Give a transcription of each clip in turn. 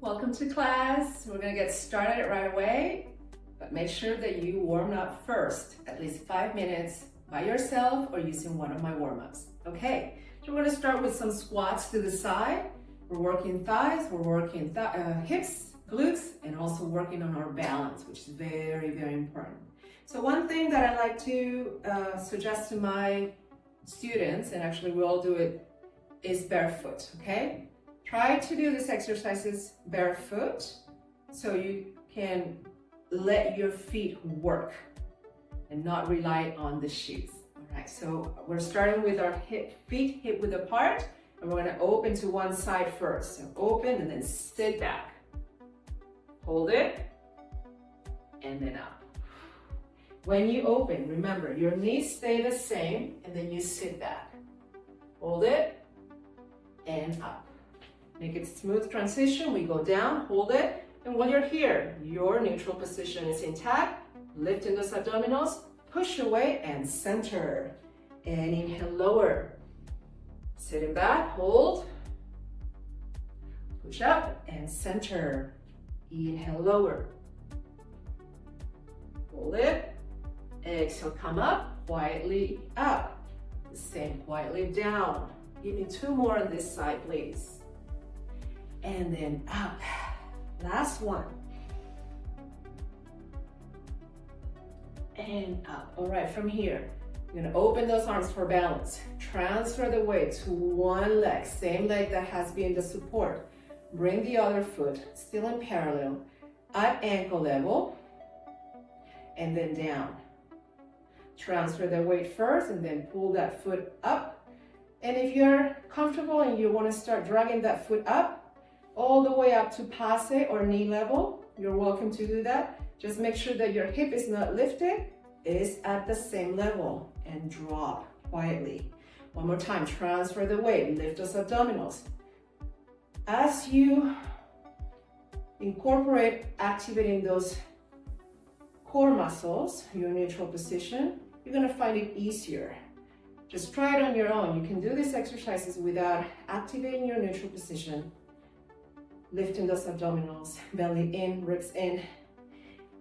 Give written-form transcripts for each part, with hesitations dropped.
welcome to class. We're gonna get started right away, but make sure that you warm up first, at least 5 minutes by yourself or using one of my warm-ups. Okay, so we're gonna start with some squats to the side. We're working thighs, we're working hips, glutes, and also working on our balance, which is very, very important. So one thing that I like to suggest to my students, and actually we all do it, is barefoot, okay? Try to do these exercises barefoot so you can let your feet work and not rely on the shoes. All right, so we're starting with our feet hip width apart, and we're gonna open to one side first. So open and then sit back. Hold it, and then up. When you open, remember, your knees stay the same, and then you sit back. Hold it, and up. Make it smooth transition. We go down, hold it, and when you're here, your neutral position is intact. Lifting those abdominals, push away and center. And inhale, lower. Sitting back, hold. Push up and center. Inhale, lower. Hold it. Exhale, come up, quietly up. The same, quietly down. Give me 2 more on this side, please. And then up. Last one. And up. All right, from here, you're gonna open those arms for balance. Transfer the weight to one leg, same leg that has been the support. Bring the other foot, still in parallel, at ankle level, and then down. Transfer the weight first, and then pull that foot up. And if you're comfortable and you wanna start dragging that foot up, all the way up to passe or knee level, you're welcome to do that. Just make sure that your hip is not lifted, is at the same level, and drop quietly. One more time, transfer the weight, lift those abdominals. As you incorporate activating those core muscles, your neutral position, you're gonna find it easier. Just try it on your own. You can do these exercises without activating your neutral position. Lifting those abdominals, belly in, ribs in,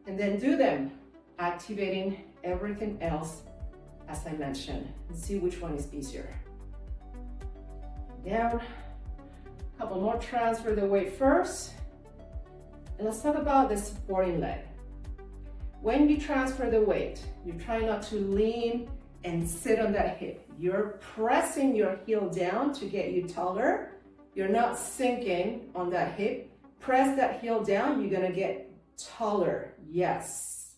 and then do them, activating everything else as I mentioned, and see which one is easier. Down, a couple more, transfer the weight first, and let's talk about the supporting leg. When you transfer the weight, you try not to lean and sit on that hip. You're pressing your heel down to get you taller. You're not sinking on that hip. Press that heel down, you're gonna get taller, yes.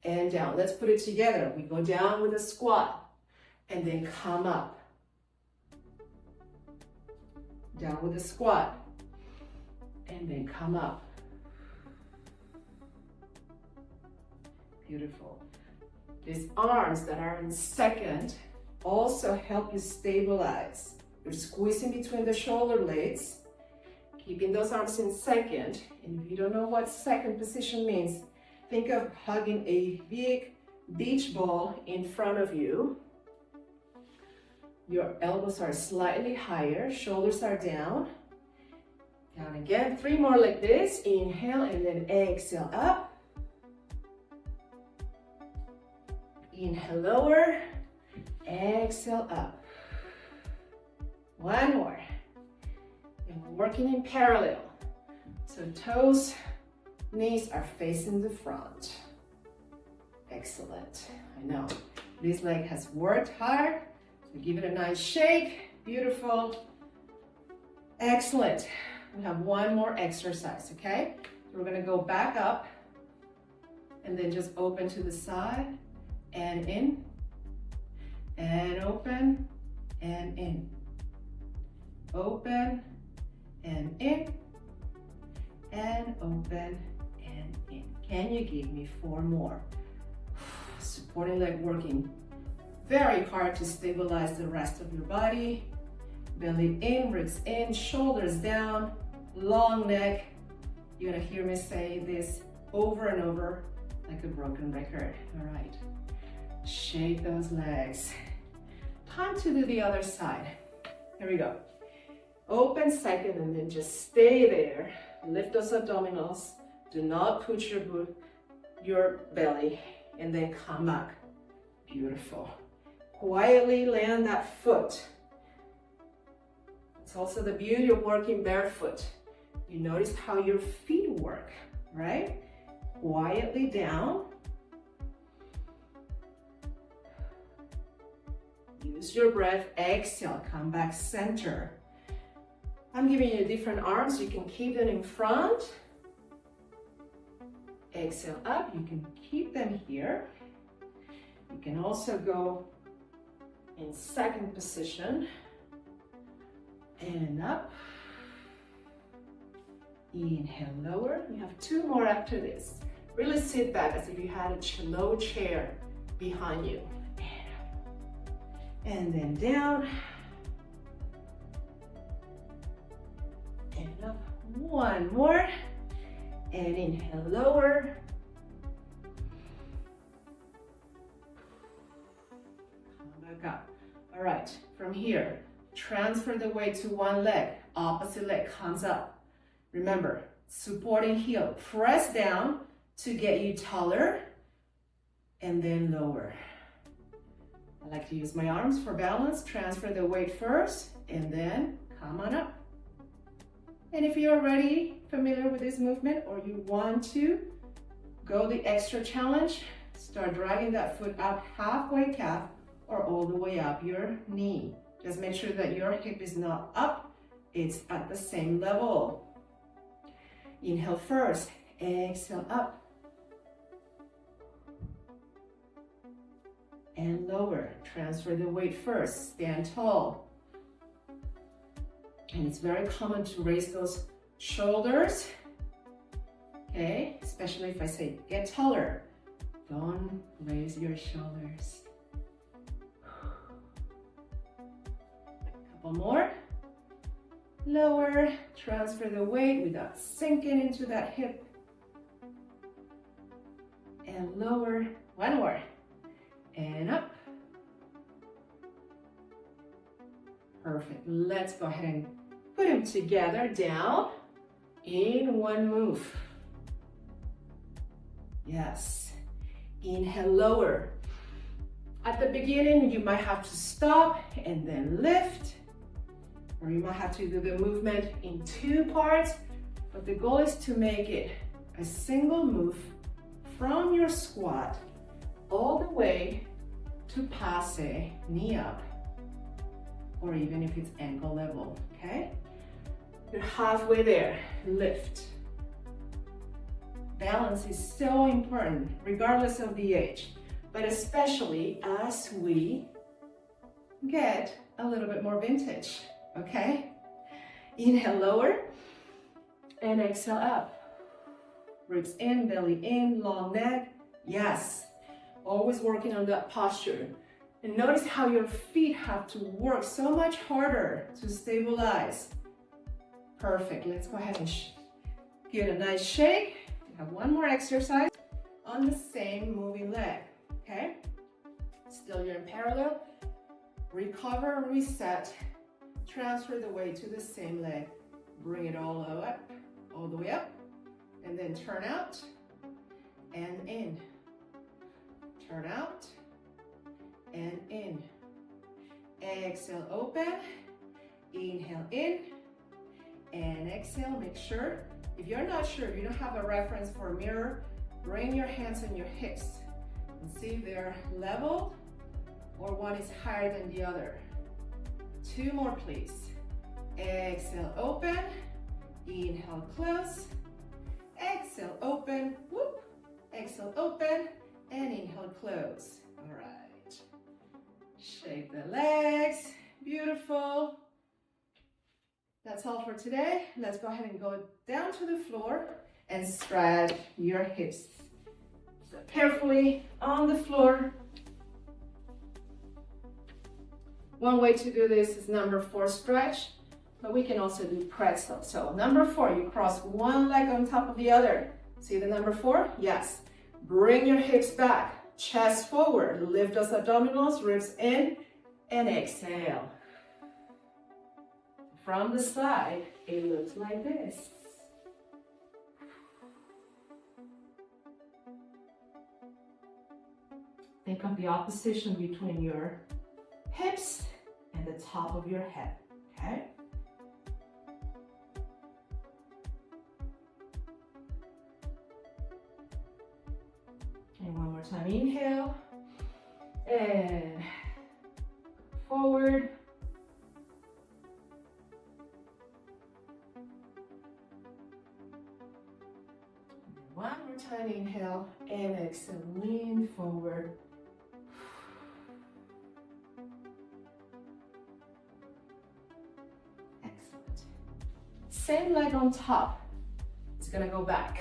And down, let's put it together. We go down with a squat, and then come up. Down with a squat, and then come up. Beautiful. These arms that are in second also help you stabilize. You're squeezing between the shoulder blades, keeping those arms in second. And if you don't know what second position means, think of hugging a big beach ball in front of you. Your elbows are slightly higher, shoulders are down. Down again, 3 more like this. Inhale and then exhale up. Inhale, lower. Exhale, up. One more. And we're working in parallel. So toes, knees are facing the front. Excellent. I know. This leg has worked hard. So give it a nice shake. Beautiful. Excellent. We have one more exercise, okay? So we're gonna go back up and then just open to the side and in and open and in. Open and in, and open and in. Can you give me 4 more? Supporting leg working very hard to stabilize the rest of your body. Belly in, ribs in, shoulders down, long neck. You're gonna hear me say this over and over like a broken record. All right, shake those legs. Time to do the other side. Here we go. open second, and then just stay there. Lift those abdominals. Do not put your belly, and then come back. Beautiful. Quietly land that foot. It's also the beauty of working barefoot. You notice how your feet work, right? Quietly down. Use your breath. Exhale, come back center. I'm giving you different arms. You can keep them in front. Exhale up. You can keep them here. You can also go in second position. And up. Inhale, lower. You have 2 more after this. Really sit back as if you had a low chair behind you. And then down. And up. 1 more. And inhale, lower. Come back up. All right, from here, transfer the weight to one leg. Opposite leg comes up. Remember, supporting heel. Press down to get you taller. And then lower. I like to use my arms for balance. Transfer the weight first, and then come on up. And if you're already familiar with this movement, or you want to go the extra challenge, start dragging that foot up halfway calf or all the way up your knee. Just make sure that your hip is not up, it's at the same level. Inhale first, exhale up. And lower. Transfer the weight first. Stand tall. And it's very common to raise those shoulders. Okay, especially if I say get taller. Don't raise your shoulders. Couple more. Lower. Transfer the weight without sinking into that hip. And lower. 1 more. And up. Perfect. Let's go ahead and put them together down in one move. Yes. Inhale, lower. At the beginning, you might have to stop and then lift, or you might have to do the movement in 2 parts, but the goal is to make it a single move from your squat all the way to passe, knee up, or even if it's ankle level, okay? You're halfway there, lift. Balance is so important, regardless of the age, but especially as we get a little bit more vintage, okay? Inhale, lower, and exhale up. Ribs in, belly in, long neck, yes. Always working on that posture. And notice how your feet have to work so much harder to stabilize. Perfect. Let's go ahead and give it a nice shake. We have 1 more exercise on the same moving leg. Okay? Still you're in parallel. Recover, reset. Transfer the weight to the same leg. Bring it all the way up. And then turn out and in. Turn out and in. Exhale, open. Inhale in and exhale. Make sure, if you're not sure, if you don't have a reference for a mirror, bring your hands on your hips and see if they're level or one is higher than the other. 2 more, please. Exhale, open. Inhale, close. Exhale, open. Whoop. Exhale, open. And inhale, close. All right. Shake the legs. Beautiful. That's all for today. Let's go ahead and go down to the floor and stretch your hips. So carefully on the floor. One way to do this is number 4 stretch, but we can also do pretzel. So number 4, you cross one leg on top of the other. See the number 4? Yes. Bring your hips back, chest forward, lift those abdominals, ribs in, and exhale. From the side, it looks like this. Think of the opposition between your hips and the top of your head, okay? And one more time, inhale, and forward. One more time, inhale, and exhale, lean forward. Excellent. Same leg on top. It's gonna go back.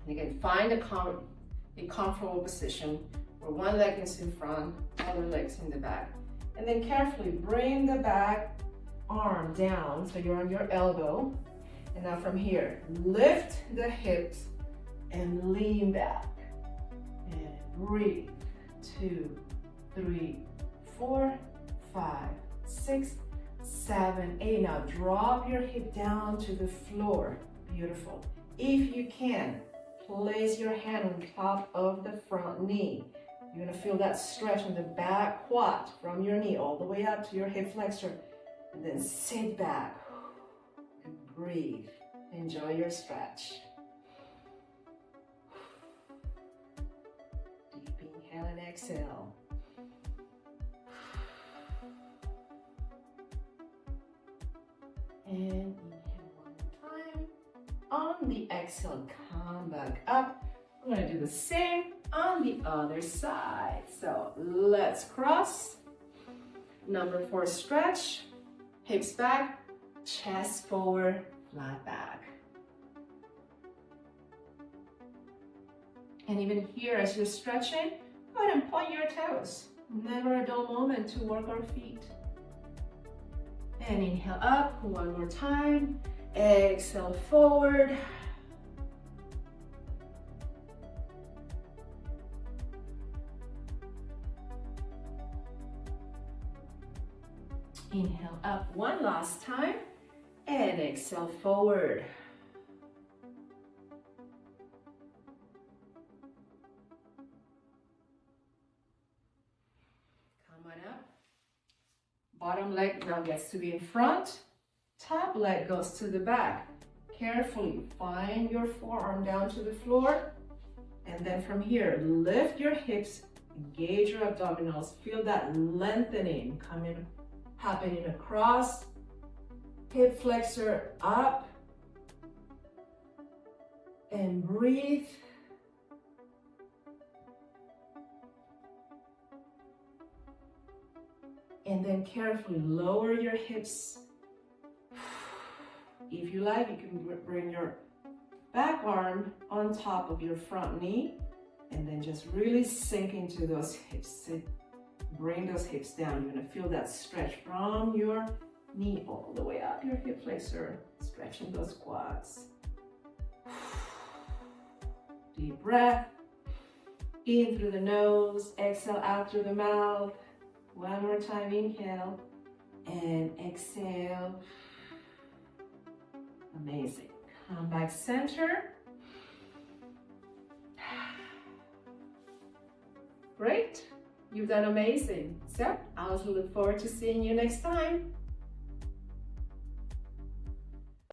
And again, find a comfortable position where one leg is in front, other leg's in the back. And then carefully bring the back arm down so you're on your elbow. And now from here, lift the hips and lean back. And breathe. 2, 3, 4, 5, 6, 7, 8. Now drop your hip down to the floor. Beautiful. If you can, place your hand on top of the front knee. You're gonna feel that stretch on the back quad from your knee all the way up to your hip flexor. And then sit back and breathe. Enjoy your stretch. Deep inhale and exhale. And inhale one more time. On the exhale, come back up. We're gonna do the same on the other side. So let's cross. Number 4 stretch. Hips back, chest forward, flat back. And even here, as you're stretching, go ahead and point your toes. Never a dull moment to work our feet. And inhale up, one more time. Exhale forward. Inhale up one last time. And exhale forward. Come on up. Bottom leg now gets to be in front. Top leg goes to the back. Carefully find your forearm down to the floor. And then from here, lift your hips, engage your abdominals. Feel that lengthening happening across. Hip flexor up. And breathe. And then carefully lower your hips. If you like, you can bring your back arm on top of your front knee and then just really sink into those hips. Bring those hips down. You're gonna feel that stretch from your knee all the way up your hip flexor, stretching those quads. Deep breath. In through the nose, exhale out through the mouth. One more time, inhale and exhale. Amazing. Come back center. Great. You've done amazing. So I also look forward to seeing you next time.